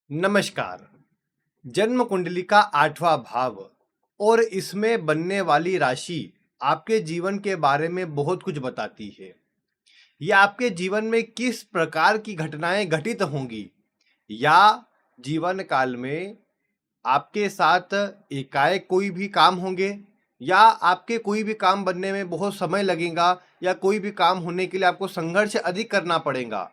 नमस्कार। जन्म कुंडली का 8वां भाव और इसमें बनने वाली राशि आपके जीवन के बारे में बहुत कुछ बताती है। ये आपके जीवन में किस प्रकार की घटनाएं घटित होंगी या जीवन काल में आपके साथ एकाएक कोई भी काम होंगे या आपके कोई भी काम बनने में बहुत समय लगेगा या कोई भी काम होने के लिए आपको संघर्ष अधिक करना पड़ेगा।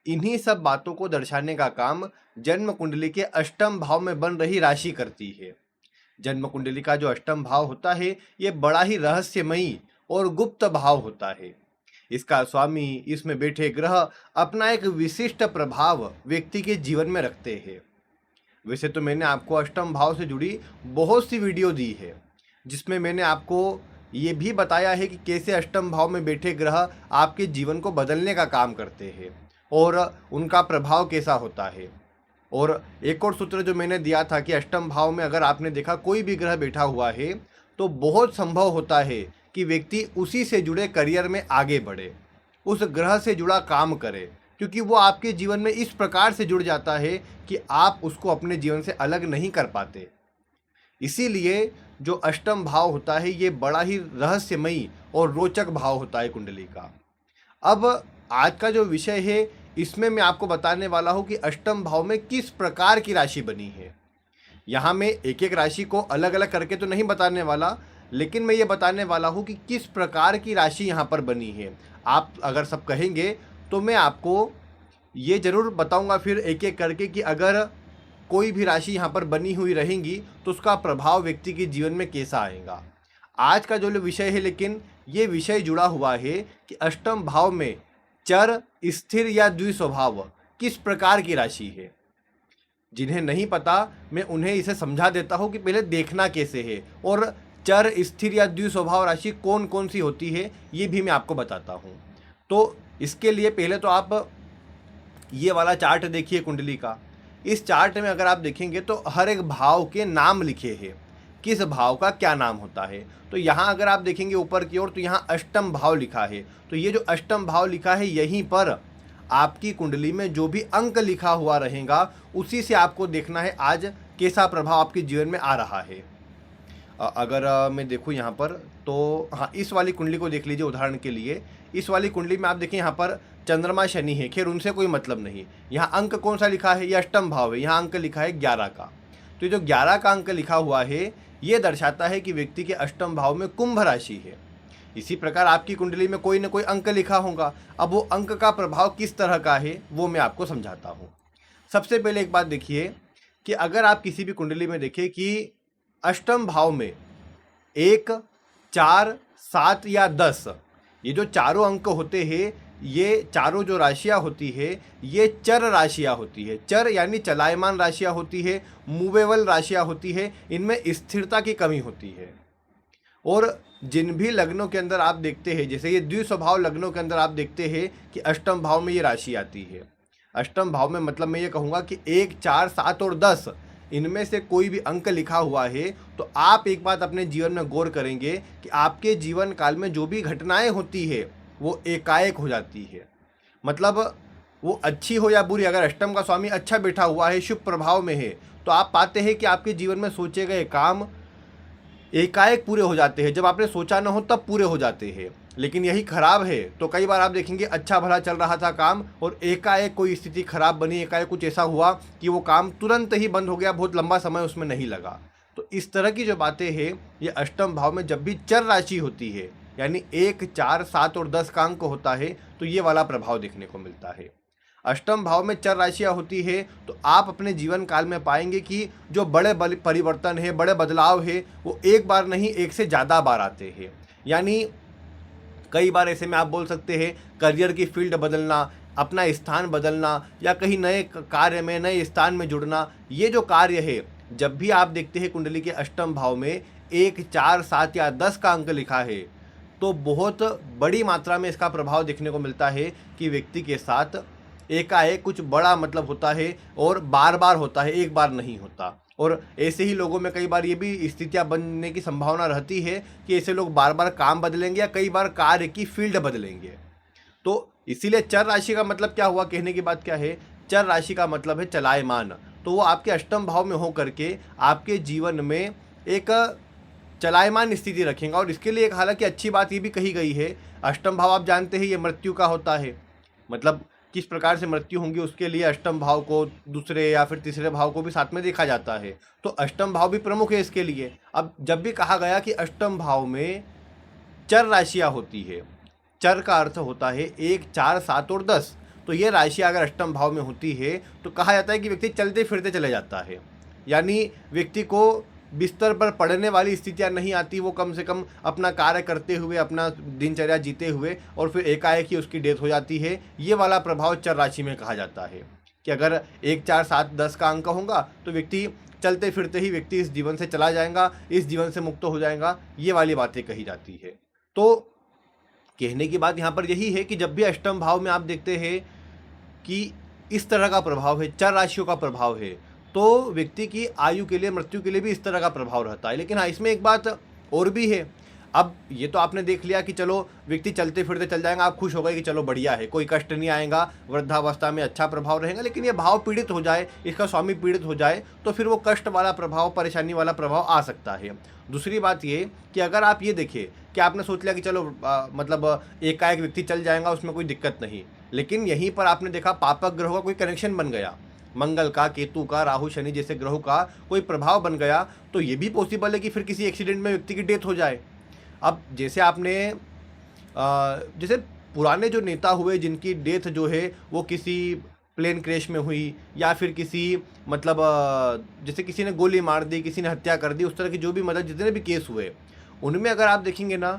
इन्हीं सब बातों को दर्शाने का काम जन्म कुंडली के अष्टम भाव में बन रही राशि करती है। जन्म कुंडली का जो अष्टम भाव होता है ये बड़ा ही रहस्यमयी और गुप्त भाव होता है। इसका स्वामी, इसमें बैठे ग्रह अपना एक विशिष्ट प्रभाव व्यक्ति के जीवन में रखते हैं। वैसे तो मैंने आपको अष्टम भाव से जुड़ी बहुत सी वीडियो दी है जिसमें मैंने आपको ये भी बताया है कि कैसे अष्टम भाव में बैठे ग्रह आपके जीवन को बदलने का काम करते हैं और उनका प्रभाव कैसा होता है। और एक और सूत्र जो मैंने दिया था कि अष्टम भाव में अगर आपने देखा कोई भी ग्रह बैठा हुआ है तो बहुत संभव होता है कि व्यक्ति उसी से जुड़े करियर में आगे बढ़े, उस ग्रह से जुड़ा काम करे, क्योंकि वो आपके जीवन में इस प्रकार से जुड़ जाता है कि आप उसको अपने जीवन से अलग नहीं कर पाते। इसीलिए जो अष्टम भाव होता है ये बड़ा ही रहस्यमयी और रोचक भाव होता है कुंडली का। अब आज का जो विषय है इसमें मैं आपको बताने वाला हूं कि अष्टम भाव में किस प्रकार की राशि बनी है। यहाँ मैं एक एक राशि को अलग अलग करके तो नहीं बताने वाला, लेकिन मैं ये बताने वाला हूँ कि किस प्रकार की राशि यहाँ पर बनी है। आप अगर सब कहेंगे तो मैं आपको ये जरूर बताऊंगा फिर एक एक करके कि अगर कोई भी राशि यहाँ पर बनी हुई रहेंगी तो उसका प्रभाव व्यक्ति के जीवन में कैसा आएगा। आज का जो विषय है, लेकिन ये विषय जुड़ा हुआ है कि अष्टम भाव में चर, स्थिर या द्विस्वभाव किस प्रकार की राशि है। जिन्हें नहीं पता मैं उन्हें इसे समझा देता हूँ कि पहले देखना कैसे है और चर, स्थिर या द्विस्वभाव राशि कौन कौन सी होती है ये भी मैं आपको बताता हूँ। तो इसके लिए पहले तो आप ये वाला चार्ट देखिए कुंडली का। इस चार्ट में अगर आप देखेंगे तो हर एक भाव के नाम लिखे हैं, किस भाव का क्या नाम होता है। तो यहाँ अगर आप देखेंगे ऊपर की ओर तो यहाँ अष्टम भाव लिखा है। तो ये जो अष्टम भाव लिखा है यहीं पर आपकी कुंडली में जो भी अंक लिखा हुआ रहेगा उसी से आपको देखना है आज कैसा प्रभाव आपके जीवन में आ रहा है। अगर मैं देखूँ यहाँ पर तो हाँ, इस वाली कुंडली को देख लीजिए उदाहरण के लिए। इस वाली कुंडली में आप देखें यहाँ पर चंद्रमा शनि है, खैर उनसे कोई मतलब नहीं। यहाँ अंक कौन सा लिखा है, ये अष्टम भाव है, यहाँ अंक लिखा है 11 का। तो ये जो 11 का अंक लिखा हुआ है ये दर्शाता है कि व्यक्ति के अष्टम भाव में कुंभ राशि है। इसी प्रकार आपकी कुंडली में कोई ना कोई अंक लिखा होगा। अब वो अंक का प्रभाव किस तरह का है वो मैं आपको समझाता हूँ। सबसे पहले एक बात देखिए कि अगर आप किसी भी कुंडली में देखें कि अष्टम भाव में 1, 4, 7 या 10 ये जो चारों अंक होते हैं, ये चारों जो राशियां होती है ये चर राशियां होती है। चर यानी चलायमान राशियां होती है, मूवेबल राशियां होती है, इनमें स्थिरता की कमी होती है। और जिन भी लग्नों के अंदर आप देखते हैं, जैसे ये द्विस्वभाव लग्नों के अंदर आप देखते हैं कि अष्टम भाव में ये राशि आती है। अष्टम भाव में मतलब मैं ये कहूँगा कि 1, 4, 7 और 10 इनमें से कोई भी अंक लिखा हुआ है तो आप एक बात अपने जीवन में गौर करेंगे कि आपके जीवन काल में जो भी घटनाएं होती है वो एकाएक हो जाती है। मतलब वो अच्छी हो या बुरी, अगर अष्टम का स्वामी अच्छा बैठा हुआ है, शुभ प्रभाव में है, तो आप पाते हैं कि आपके जीवन में सोचे गए काम एकाएक पूरे हो जाते हैं। जब आपने सोचा ना हो तब पूरे हो जाते हैं। लेकिन यही खराब है तो कई बार आप देखेंगे अच्छा भला चल रहा था काम और एकाएक कोई स्थिति खराब बनी, एकाएक कुछ ऐसा हुआ कि वो काम तुरंत ही बंद हो गया, बहुत लंबा समय उसमें नहीं लगा। तो इस तरह की जो बातें हैं ये अष्टम भाव में जब भी चर राशि होती है यानी 1, 4, 7 और 10 का अंक होता है तो ये वाला प्रभाव देखने को मिलता है। अष्टम भाव में चर राशियां होती है तो आप अपने जीवन काल में पाएंगे कि जो बड़े परिवर्तन है, बड़े बदलाव है, वो एक बार नहीं एक से ज़्यादा बार आते हैं। यानी कई बार ऐसे में आप बोल सकते हैं करियर की फील्ड बदलना, अपना स्थान बदलना या कहीं नए कार्य में, नए स्थान में जुड़ना। ये जो कार्य है जब भी आप देखते हैं कुंडली के अष्टम भाव में 1, 4, 7 या 10 का अंक लिखा है तो बहुत बड़ी मात्रा में इसका प्रभाव देखने को मिलता है कि व्यक्ति के साथ एकाएक कुछ बड़ा मतलब होता है और बार बार होता है, एक बार नहीं होता। और ऐसे ही लोगों में कई बार ये भी स्थितियां बनने की संभावना रहती है कि ऐसे लोग बार बार काम बदलेंगे या कई बार कार्य की फील्ड बदलेंगे। तो इसीलिए चर राशि का मतलब क्या हुआ, कहने की बात क्या है, चर राशि का मतलब है चलायमान, तो वो आपके अष्टम भाव में हो करके आपके जीवन में एक चलायमान स्थिति रखेगा। और इसके लिए एक हालांकि अच्छी बात ये भी कही गई है, अष्टम भाव आप जानते हैं ये मृत्यु का होता है, मतलब किस प्रकार से मृत्यु होंगी उसके लिए अष्टम भाव को दूसरे या फिर तीसरे भाव को भी साथ में देखा जाता है। तो अष्टम भाव भी प्रमुख है इसके लिए। अब जब भी कहा गया कि अष्टम भाव में चर राशियां होती है, चर का अर्थ होता है 1, 4, 7 और 10, तो ये राशियां अगर अष्टम भाव में होती है तो कहा जाता है कि व्यक्ति चलते फिरते चले जाता है, यानी व्यक्ति को बिस्तर पर पड़ने वाली स्थितियां नहीं आती, वो कम से कम अपना कार्य करते हुए अपना दिनचर्या जीते हुए और फिर एकाएक ही उसकी डेथ हो जाती है। ये वाला प्रभाव चर राशि में कहा जाता है कि अगर 1, 4, 7, 10 का अंक होगा तो व्यक्ति चलते फिरते ही व्यक्ति इस जीवन से चला जाएगा, इस जीवन से मुक्त हो जाएगा, ये वाली बातें कही जाती है। तो कहने की बात यहाँ पर यही है कि जब भी अष्टम भाव में आप देखते हैं कि इस तरह का प्रभाव है, चर राशियों का प्रभाव है, तो व्यक्ति की आयु के लिए, मृत्यु के लिए भी इस तरह का प्रभाव रहता है। लेकिन हाँ, इसमें एक बात और भी है। अब ये तो आपने देख लिया कि चलो व्यक्ति चलते फिरते चल जाएगा, आप खुश हो गए कि चलो बढ़िया है, कोई कष्ट नहीं आएगा, वृद्धावस्था में अच्छा प्रभाव रहेगा। लेकिन ये भाव पीड़ित हो जाए, इसका स्वामी पीड़ित हो जाए, तो फिर वो कष्ट वाला प्रभाव, परेशानी वाला प्रभाव आ सकता है। दूसरी बात ये कि अगर आप ये देखें कि आपने सोच लिया कि चलो मतलब एकाएक व्यक्ति चल जाएगा, उसमें कोई दिक्कत नहीं, लेकिन यहीं पर आपने देखा पापक ग्रहों का कोई कनेक्शन बन गया, मंगल का, केतु का, राहु शनि जैसे ग्रहों का कोई प्रभाव बन गया, तो ये भी पॉसिबल है कि फिर किसी एक्सीडेंट में व्यक्ति की डेथ हो जाए। अब जैसे आपने जैसे पुराने जो नेता हुए जिनकी डेथ जो है वो किसी प्लेन क्रैश में हुई, या फिर किसी मतलब जैसे किसी ने गोली मार दी, किसी ने हत्या कर दी, उस तरह की जो भी मतलब जितने भी केस हुए, उनमें अगर आप देखेंगे ना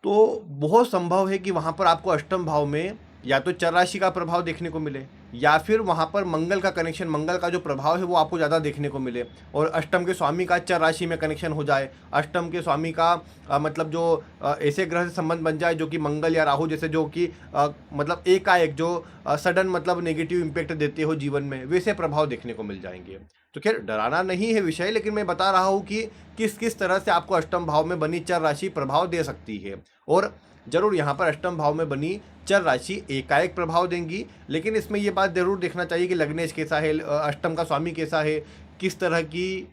तो बहुत संभव है कि वहाँ पर आपको अष्टम भाव में या तो चर राशि का प्रभाव देखने को मिले, या फिर वहाँ पर मंगल का कनेक्शन, मंगल का जो प्रभाव है वो आपको ज़्यादा देखने को मिले, और अष्टम के स्वामी का चर राशि में कनेक्शन हो जाए, अष्टम के स्वामी का मतलब जो ऐसे ग्रह से संबंध बन जाए जो कि मंगल या राहु जैसे, जो कि मतलब एकाएक जो सडन मतलब नेगेटिव इम्पैक्ट देते हो जीवन में, वैसे प्रभाव देखने को मिल जाएंगे। तो खैर डराना नहीं है विषय, लेकिन मैं बता रहा हूँ कि किस किस तरह से आपको अष्टम भाव में बनी चर राशि प्रभाव दे सकती है। और जरूर यहाँ पर अष्टम भाव में बनी चर राशि एकाएक प्रभाव देंगी, लेकिन इसमें ये बात जरूर देखना चाहिए कि लग्नेश कैसा है, अष्टम का स्वामी कैसा है, किस तरह की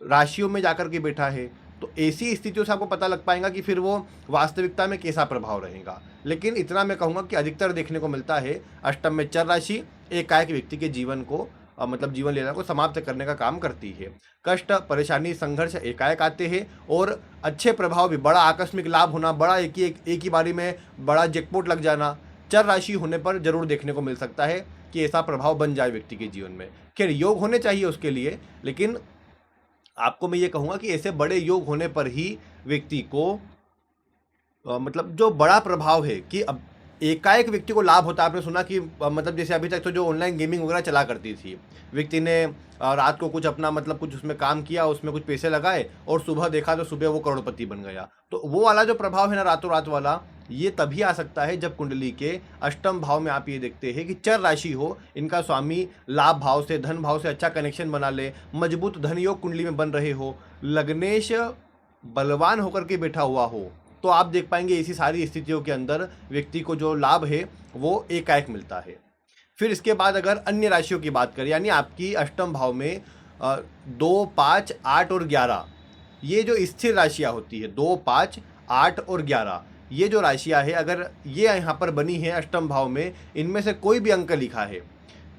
राशियों में जाकर के बैठा है। तो ऐसी स्थितियों से आपको पता लग पाएगा कि फिर वो वास्तविकता में कैसा प्रभाव रहेगा। लेकिन इतना मैं कहूँगा कि अधिकतर देखने को मिलता है अष्टम में चर राशि एकाएक व्यक्ति के जीवन को मतलब जीवन लीला को समाप्त करने का काम करती है। कष्ट, परेशानी, संघर्ष एकाएक आते हैं, और अच्छे प्रभाव भी, बड़ा आकस्मिक लाभ होना, बड़ा एक ही बारी में बड़ा जैकपॉट लग जाना, चर राशि होने पर जरूर देखने को मिल सकता है कि ऐसा प्रभाव बन जाए व्यक्ति के जीवन में। खैर योग होने चाहिए उसके लिए, लेकिन आपको मैं ये कहूँगा कि ऐसे बड़े योग होने पर ही व्यक्ति को मतलब जो बड़ा प्रभाव है कि अब एकाएक व्यक्ति को लाभ होता है। आपने सुना कि मतलब जैसे अभी तक तो जो ऑनलाइन गेमिंग वगैरह चला करती थी, व्यक्ति ने रात को कुछ अपना मतलब कुछ उसमें काम किया, उसमें कुछ पैसे लगाए, और सुबह देखा तो सुबह वो करोड़पति बन गया। तो वो वाला जो प्रभाव है ना रातों रात वाला, ये तभी आ सकता है जब कुंडली के अष्टम भाव में आप ये देखते हैं कि चर राशि हो, इनका स्वामी लाभ भाव से, धन भाव से अच्छा कनेक्शन बना ले, मजबूत धन योग कुंडली में बन रहे हो, लग्नेश बलवान होकर के बैठा हुआ हो, तो आप देख पाएंगे ऐसी सारी स्थितियों के अंदर व्यक्ति को जो लाभ है वो एकाएक मिलता है। फिर इसके बाद अगर अन्य राशियों की बात करें, यानी आपकी अष्टम भाव में 2, 5, 8 और 11, ये जो स्थिर राशियां होती है 2, 5, 8 और 11, ये जो राशियां है अगर ये यहाँ पर बनी है अष्टम भाव में, इनमें से कोई भी अंक लिखा है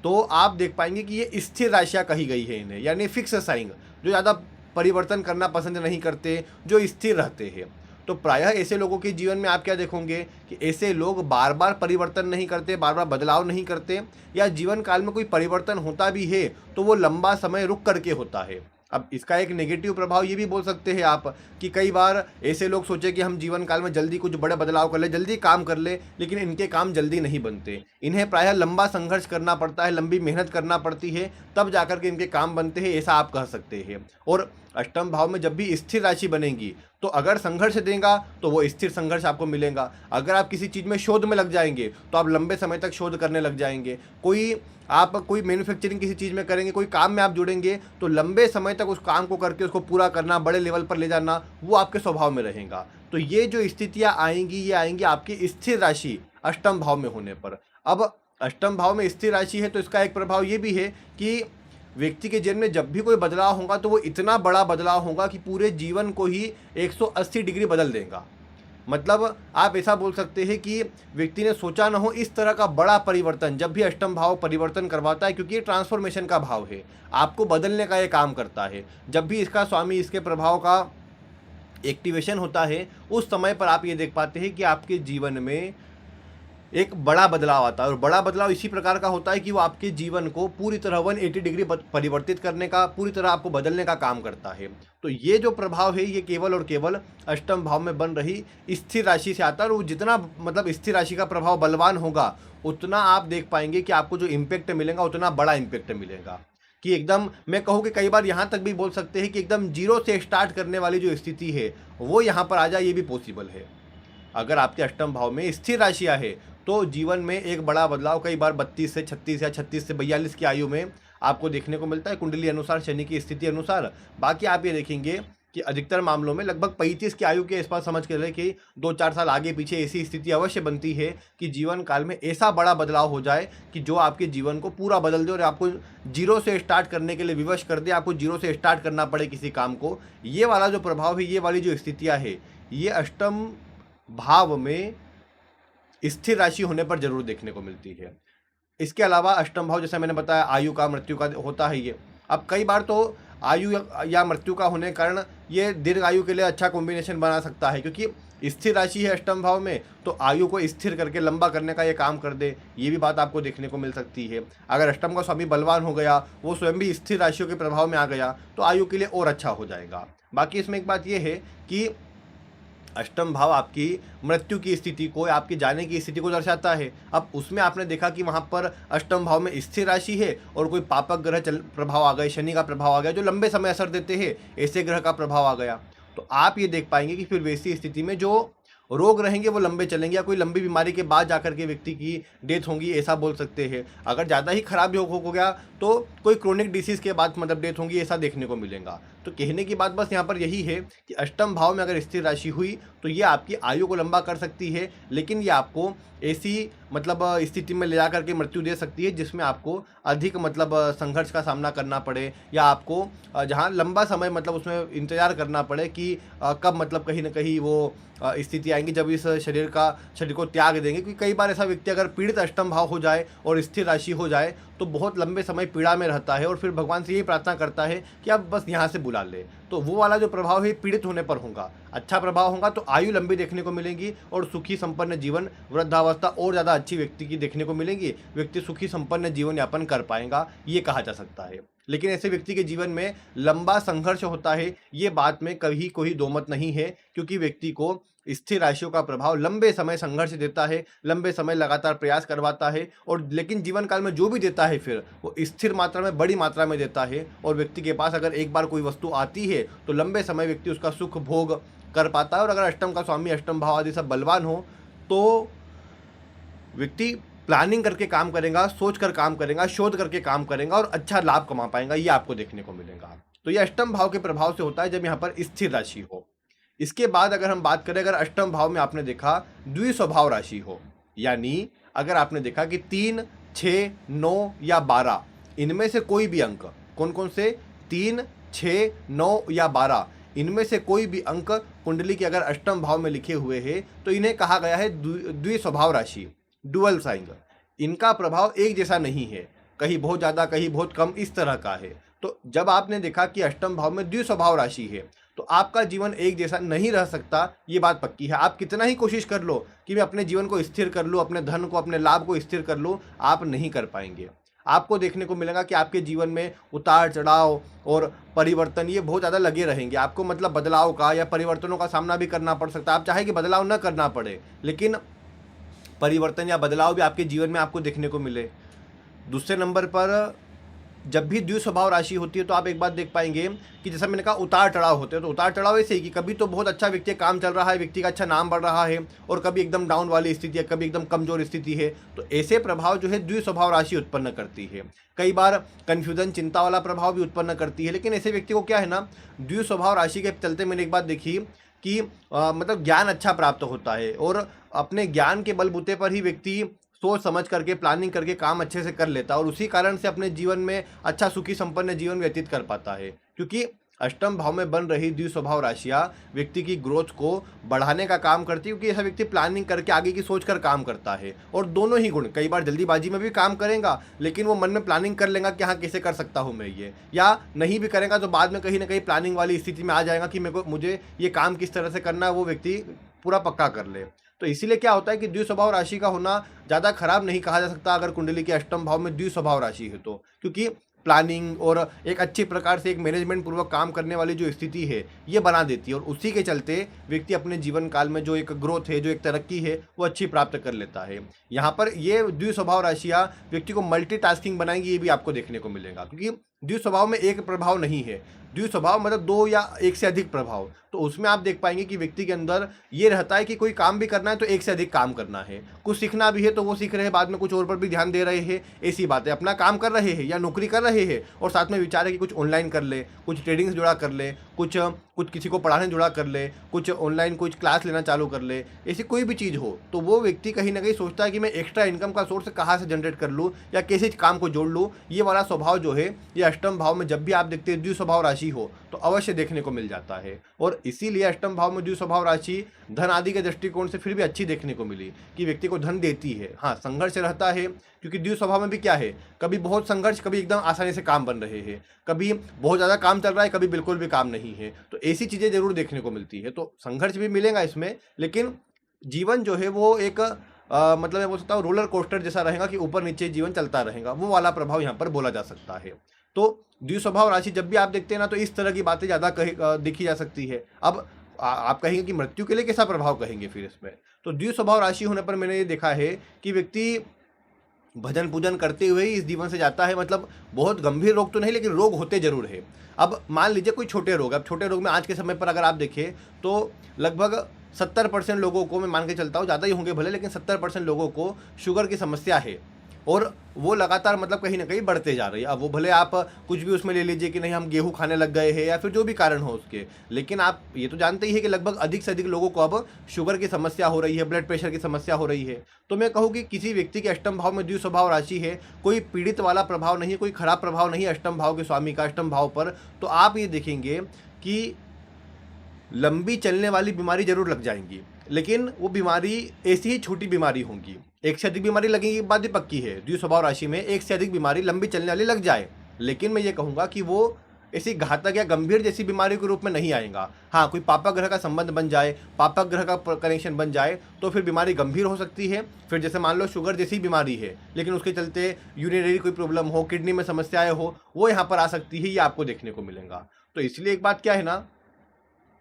तो आप देख पाएंगे कि ये स्थिर राशियां कही गई है इन्हें, यानी फिक्स साइन, जो ज़्यादा परिवर्तन करना पसंद नहीं करते, जो स्थिर रहते हैं। तो प्रायः ऐसे लोगों के जीवन में आप क्या देखोगे कि ऐसे लोग बार बार परिवर्तन नहीं करते, बार बार बदलाव नहीं करते, या जीवन काल में कोई परिवर्तन होता भी है तो वो लंबा समय रुक करके होता है। अब इसका एक नेगेटिव प्रभाव ये भी बोल सकते हैं आप कि कई बार ऐसे लोग सोचे कि हम जीवन काल में जल्दी कुछ बड़े बदलाव कर ले, जल्दी काम कर ले, लेकिन इनके काम जल्दी नहीं बनते। इन्हें प्रायः लंबा संघर्ष करना पड़ता है, लंबी मेहनत करना पड़ती है, तब जाकर के इनके काम बनते हैं, ऐसा आप कह सकते हैं। और अष्टम भाव में जब भी स्थिर राशि बनेगी तो अगर संघर्ष देगा तो वो स्थिर संघर्ष आपको मिलेगा। अगर आप किसी चीज़ में शोध में लग जाएंगे तो आप लंबे समय तक शोध करने लग जाएंगे। कोई मैन्युफैक्चरिंग किसी चीज़ में करेंगे, कोई काम में आप जुड़ेंगे तो लंबे समय तक उस काम को करके उसको पूरा करना, बड़े लेवल पर ले जाना, वो आपके स्वभाव में रहेगा। तो ये जो स्थितियाँ आएंगी, ये आएंगी आपकी स्थिर राशि अष्टम भाव में होने पर। अब अष्टम भाव में स्थिर राशि है तो इसका एक प्रभाव ये भी है कि व्यक्ति के जीवन में जब भी कोई बदलाव होगा तो वो इतना बड़ा बदलाव होगा कि पूरे जीवन को ही 180 डिग्री बदल देगा। मतलब आप ऐसा बोल सकते हैं कि व्यक्ति ने सोचा न हो इस तरह का बड़ा परिवर्तन जब भी अष्टम भाव परिवर्तन करवाता है, क्योंकि ये ट्रांसफॉर्मेशन का भाव है, आपको बदलने का ये काम करता है। जब भी इसका स्वामी इसके प्रभाव का एक्टिवेशन होता है उस समय पर आप ये देख पाते हैं कि आपके जीवन में एक बड़ा बदलाव आता है, और बड़ा बदलाव इसी प्रकार का होता है कि वो आपके जीवन को पूरी तरह 180 डिग्री परिवर्तित करने का, पूरी तरह आपको बदलने का काम करता है। तो ये जो प्रभाव है ये केवल और केवल अष्टम भाव में बन रही स्थिर राशि से आता है, और वो जितना मतलब स्थिर राशि का प्रभाव बलवान होगा उतना आप देख पाएंगे कि आपको जो इम्पैक्ट मिलेगा उतना बड़ा इम्पैक्ट मिलेगा। कि एकदम मैं कहूँ कि कई बार यहाँ तक भी बोल सकते हैं कि एकदम जीरो से स्टार्ट करने वाली जो स्थिति है वो यहाँ पर आ जाए, ये भी पॉसिबल है। अगर आपके अष्टम भाव में स्थिर राशियाँ है तो जीवन में एक बड़ा बदलाव कई बार 32 से 36 या 36 से 42 की आयु में आपको देखने को मिलता है, कुंडली अनुसार, शनि की स्थिति अनुसार। बाकी आप ये देखेंगे कि अधिकतर मामलों में लगभग 35 की आयु के आसपास समझ के रहे कि 2-4 साल आगे पीछे ऐसी स्थिति अवश्य बनती है कि जीवन काल में ऐसा बड़ा बदलाव हो जाए कि जो आपके जीवन को पूरा बदल दे और आपको जीरो से स्टार्ट करने के लिए विवश कर दे, आपको जीरो से स्टार्ट करना पड़े किसी काम को। ये वाला जो प्रभाव है, ये वाली जो स्थितियाँ है, ये अष्टम भाव में स्थिर राशि होने पर जरूर देखने को मिलती है। इसके अलावा अष्टम भाव जैसा मैंने बताया आयु का, मृत्यु का होता है ये। अब कई बार तो आयु या मृत्यु का होने के कारण ये दीर्घ आयु के लिए अच्छा कॉम्बिनेशन बना सकता है, क्योंकि स्थिर राशि है अष्टम भाव में तो आयु को स्थिर करके लंबा करने का ये काम कर दे, ये भी बात आपको देखने को मिल सकती है। अगर अष्टम का स्वामी बलवान हो गया, वो स्वयं भी स्थिर राशियों के प्रभाव में आ गया तो आयु के लिए और अच्छा हो जाएगा। बाकी इसमें एक बात यह है कि अष्टम भाव आपकी मृत्यु की स्थिति को, आपकी जाने की स्थिति को दर्शाता है। अब उसमें आपने देखा कि वहाँ पर अष्टम भाव में स्थिर राशि है और कोई पापक ग्रह प्रभाव आ गए, शनि का प्रभाव आ गया जो लंबे समय असर देते हैं, ऐसे ग्रह का प्रभाव आ गया, तो आप ये देख पाएंगे कि फिर वैसी स्थिति में जो रोग रहेंगे वो लंबे चलेंगे, या कोई लंबी बीमारी के बाद जाकर के व्यक्ति की डेथ होगी, ऐसा बोल सकते हैं। अगर ज़्यादा ही खराब योग हो गया तो कोई क्रोनिक डिसीज़ के बाद मतलब डेथ होगी, ऐसा देखने को मिलेगा। तो कहने की बात बस यहाँ पर यही है कि अष्टम भाव में अगर स्थिर राशि हुई तो ये आपकी आयु को लंबा कर सकती है, लेकिन ये आपको ऐसी मतलब स्थिति में ले जा करके मृत्यु दे सकती है जिसमें आपको अधिक मतलब संघर्ष का सामना करना पड़े, या आपको जहाँ लंबा समय मतलब उसमें इंतजार करना पड़े कि कब मतलब कहीं ना कहीं वो स्थिति आएंगी जब इस शरीर को त्याग देंगे। क्योंकि कई बार ऐसा व्यक्ति अगर पीड़ित अष्टम भाव हो जाए और स्थिर राशि हो जाए तो बहुत लंबे समय पीड़ा में रहता है और फिर भगवान से यही प्रार्थना करता है कि आप बस यहाँ से बुला ले। तो वो वाला जो प्रभाव है पीड़ित होने पर होगा, अच्छा प्रभाव होगा तो आयु लंबी देखने को मिलेगी और सुखी संपन्न जीवन, वृद्धावस्था और ज़्यादा अच्छी व्यक्ति की देखने को मिलेगी, व्यक्ति सुखी संपन्न जीवन यापन कर पाएगा, ये कहा जा सकता है। लेकिन ऐसे व्यक्ति के जीवन में लंबा संघर्ष होता है, ये बात में कभी कोई दोमत नहीं है, क्योंकि व्यक्ति को स्थिर राशियों का प्रभाव लंबे समय संघर्ष देता है, लंबे समय लगातार प्रयास करवाता है, और लेकिन जीवन काल में जो भी देता है फिर वो स्थिर मात्रा में, बड़ी मात्रा में देता है। और व्यक्ति के पास अगर एक बार कोई वस्तु आती है तो लंबे समय व्यक्ति उसका सुख भोग कर पाता है। और अगर अष्टम का स्वामी, अष्टम भाव आदि सब बलवान हो तो व्यक्ति प्लानिंग करके काम करेगा, सोच कर काम करेगा, शोध करके काम करेगा और अच्छा लाभ कमा पाएगा, ये आपको देखने को मिलेगा। तो ये अष्टम भाव के प्रभाव से होता है जब यहाँ पर स्थिर राशि हो। इसके बाद अगर हम बात करें, अगर अष्टम भाव में आपने देखा द्विस्वभाव राशि हो, यानी अगर आपने देखा कि 3, 6, 9 या 12 इनमें से कोई भी अंक, कौन कौन से, 3, 6, 9 या 12 इनमें से कोई भी अंक कुंडली के अगर अष्टम भाव में लिखे हुए हैं तो इन्हें कहा गया है द्विस्वभाव राशि, डुअल साइन। इनका प्रभाव एक जैसा नहीं है, कहीं बहुत ज़्यादा कहीं बहुत कम, इस तरह का है। तो जब आपने देखा कि अष्टम भाव में द्विस्वभाव राशि है तो आपका जीवन एक जैसा नहीं रह सकता, ये बात पक्की है। आप कितना ही कोशिश कर लो कि मैं अपने जीवन को स्थिर कर लूँ, अपने धन को, अपने लाभ को स्थिर कर लूँ, आप नहीं कर पाएंगे। आपको देखने को मिलेगा कि आपके जीवन में उतार चढ़ाव और परिवर्तन ये बहुत ज़्यादा लगे रहेंगे। आपको मतलब बदलाव का या परिवर्तनों का सामना भी करना पड़ सकता है। आप चाहे कि बदलाव न करना पड़े, लेकिन परिवर्तन या बदलाव भी आपके जीवन में आपको देखने को मिले। दूसरे नंबर पर जब भी द्विस्वभाव राशि होती है तो आप एक बात देख पाएंगे कि जैसा मैंने कहा उतार चढ़ाव होते हैं। तो उतार चढ़ाव ऐसे ही कि कभी तो बहुत अच्छा व्यक्ति, काम चल रहा है, व्यक्ति का अच्छा नाम बढ़ रहा है, और कभी एकदम डाउन वाली स्थिति है, कभी एकदम कमजोर स्थिति है। तो ऐसे प्रभाव जो है द्विस्वभाव राशि उत्पन्न करती है। कई बार कन्फ्यूजन, चिंता वाला प्रभाव भी उत्पन्न करती है। लेकिन ऐसे व्यक्ति को क्या है ना, द्विस्वभाव राशि के चलते मैंने एक बात देखी कि मतलब ज्ञान अच्छा प्राप्त होता है और अपने ज्ञान के बलबूते पर ही व्यक्ति सोच समझ करके प्लानिंग करके काम अच्छे से कर लेता है और उसी कारण से अपने जीवन में अच्छा सुखी संपन्न जीवन व्यतीत कर पाता है। क्योंकि अष्टम भाव में बन रही द्विस्वभाव राशियां व्यक्ति की ग्रोथ को बढ़ाने का काम करती है, क्योंकि ऐसा व्यक्ति प्लानिंग करके आगे की सोच कर काम करता है। और दोनों ही गुण, कई बार जल्दीबाजी में भी काम करेगा लेकिन वो मन में प्लानिंग कर लेगा कि हाँ कैसे कर सकता हूँ मैं ये, या नहीं भी करेगा तो बाद में कहीं ना कहीं प्लानिंग वाली स्थिति में आ जाएगा कि मुझे ये काम किस तरह से करना है, वो व्यक्ति पूरा पक्का कर ले। तो इसीलिए क्या होता है कि द्विस्वभाव राशि का होना ज़्यादा खराब नहीं कहा जा सकता अगर कुंडली के अष्टम भाव में द्विस्वभाव राशि है तो, क्योंकि प्लानिंग और एक अच्छी प्रकार से एक मैनेजमेंट पूर्वक काम करने वाली जो स्थिति है ये बना देती है, और उसी के चलते व्यक्ति अपने जीवन काल में जो एक ग्रोथ है, जो एक तरक्की है, वो अच्छी प्राप्त कर लेता है। यहाँ पर ये द्विस्वभाव राशियाँ व्यक्ति को मल्टीटास्किंग बनाएंगी, ये भी आपको देखने को मिलेगा, क्योंकि द्विस्वभाव में एक प्रभाव नहीं है, द्विस्वभाव मतलब दो या एक से अधिक प्रभाव। तो उसमें आप देख पाएंगे कि व्यक्ति के अंदर ये रहता है कि कोई काम भी करना है तो एक से अधिक काम करना है, कुछ सीखना भी है तो वो सीख रहे हैं, बाद में कुछ और पर भी ध्यान दे रहे हैं, ऐसी बात है। अपना काम कर रहे हैं या नौकरी कर रहे हैं और साथ में विचार है कि कुछ ऑनलाइन कर ले, कुछ ट्रेडिंग से जुड़ा कर ले, कुछ किसी को पढ़ाने जुड़ा कर ले, कुछ ऑनलाइन कुछ क्लास लेना चालू कर ले, ऐसी कोई भी चीज़ हो तो वो व्यक्ति कहीं ना कहीं सोचता है कि मैं एक्स्ट्रा इनकम का सोर्स कहाँ से जनरेट कर लूँ या कैसे काम को जोड़ लूँ। ये वाला स्वभाव जो है ये अष्टम भाव में जब भी आप देखते हैं द्विस्वभाव राशि हो तो अवश्य देखने को मिल जाता है। और इसीलिए अष्टम भाव में द्विस्वभाव राशि धन आदि के दृष्टिकोण से फिर भी अच्छी देखने को मिली कि व्यक्ति को धन देती है। हाँ, संघर्ष रहता है, क्योंकि द्विस्वभाव में भी क्या है, कभी बहुत संघर्ष, कभी एकदम आसानी से काम बन रहे हैं, कभी बहुत ज़्यादा काम चल रहा है, कभी बिल्कुल भी काम नहीं है। तो ऐसी चीज़ें जरूर देखने को मिलती है। तो संघर्ष भी मिलेगा इसमें, लेकिन जीवन जो है वो एक मतलब मैं बोल सकता हूँ रोलर कोस्टर जैसा रहेगा कि ऊपर नीचे जीवन चलता रहेगा, वो वाला प्रभाव यहाँ पर बोला जा सकता है। तो द्विस्वभाव राशि जब भी आप देखते हैं ना तो इस तरह की बातें ज़्यादा देखी जा सकती है। अब आप कहेंगे कि मृत्यु के लिए कैसा प्रभाव कहेंगे फिर इसमें, तो द्विस्वभाव राशि होने पर मैंने ये देखा है कि व्यक्ति भजन पूजन करते हुए ही इस जीवन से जाता है। मतलब बहुत गंभीर रोग तो नहीं, लेकिन रोग होते जरूर है। अब मान लीजिए कोई छोटे रोग, अब छोटे रोग में आज के समय पर अगर आप देखें तो लगभग 70% लोगों को, मैं मान के चलता हूँ ज़्यादा ही होंगे भले, लेकिन 70% लोगों को शुगर की समस्या है और वो लगातार मतलब कहीं ना कहीं बढ़ते जा रही है। अब वो भले आप कुछ भी उसमें ले लीजिए कि नहीं हम गेहूं खाने लग गए हैं या फिर जो भी कारण हो उसके, लेकिन आप ये तो जानते ही है कि लगभग अधिक से अधिक लोगों को अब शुगर की समस्या हो रही है, ब्लड प्रेशर की समस्या हो रही है। तो मैं कहूँ कि किसी व्यक्ति के अष्टम भाव में द्विस्वभाव राशि है, कोई पीड़ित वाला प्रभाव नहीं है, कोई खराब प्रभाव नहीं है अष्टम भाव के स्वामी का अष्टम भाव पर, तो आप ये देखेंगे कि लंबी चलने वाली बीमारी जरूर लग जाएंगी, लेकिन वो बीमारी ऐसी ही छोटी बीमारी होंगी। एक से अधिक बीमारी लगेगी की बात भी पक्की है, द्विस्वभाव राशि में एक से अधिक बीमारी लंबी चलने वाली लग जाए, लेकिन मैं ये कहूँगा कि वो ऐसी घातक या गंभीर जैसी बीमारी के रूप में नहीं आएगा। हाँ, कोई पापा ग्रह का संबंध बन जाए, पापा ग्रह का कनेक्शन बन जाए तो फिर बीमारी गंभीर हो सकती है। फिर जैसे मान लो शुगर जैसी बीमारी है लेकिन उसके चलते यूरिनरी कोई प्रॉब्लम हो, किडनी में समस्याएं हो, वो यहाँ पर आ सकती है, ये आपको देखने को मिलेगा। तो इसलिए एक बात क्या है ना,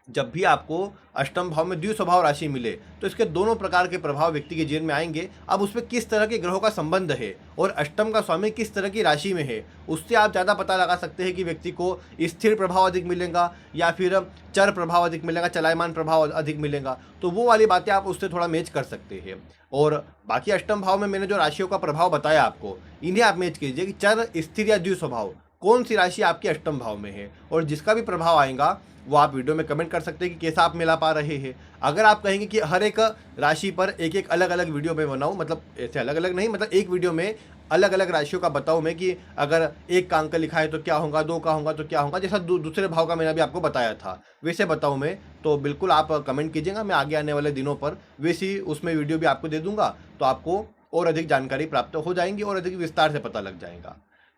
जब भी आपको अष्टम भाव में द्विस्वभाव राशि मिले तो इसके दोनों प्रकार के प्रभाव व्यक्ति के जीवन में आएंगे। अब उसमें किस तरह के ग्रहों का संबंध है और अष्टम का स्वामी किस तरह की राशि में है, उससे आप ज़्यादा पता लगा सकते हैं कि व्यक्ति को स्थिर प्रभाव अधिक मिलेगा या फिर चर प्रभाव अधिक मिलेगा, चलायमान प्रभाव अधिक मिलेगा। तो वो वाली बातें आप उससे थोड़ा मैच कर सकते हैं। और बाकी अष्टम भाव में मैंने जो राशियों का प्रभाव बताया आपको, इन्हें आप मैच कीजिए कि चर, स्थिर या द्विस्वभाव कौन सी राशि आपके अष्टम भाव में है, और जिसका भी प्रभाव आएगा वो आप वीडियो में कमेंट कर सकते हैं कि कैसा आप मिला पा रहे हैं। अगर आप कहेंगे कि हर एक राशि पर एक एक अलग अलग वीडियो में बनाऊं, मतलब ऐसे अलग अलग नहीं, मतलब एक वीडियो में अलग अलग राशियों का बताऊं मैं कि अगर एक का अंक लिखा है तो क्या होगा, दो का होगा तो क्या होगा, जैसा दूसरे भाव का मैंने अभी आपको बताया था वैसे बताऊं मैं, तो बिल्कुल आप कमेंट कीजिएगा। मैं आगे आने वाले दिनों पर वैसी उसमें वीडियो भी आपको दे दूंगा, तो आपको और अधिक जानकारी प्राप्त हो जाएंगी और अधिक विस्तार से पता लग जाएगा।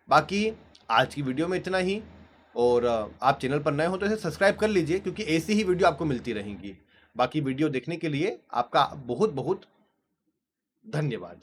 बाकी आज की वीडियो में इतना ही, और आप चैनल पर नए हो तो इसे सब्सक्राइब कर लीजिए, क्योंकि ऐसी ही वीडियो आपको मिलती रहेंगी। बाकी वीडियो देखने के लिए आपका बहुत बहुत धन्यवाद।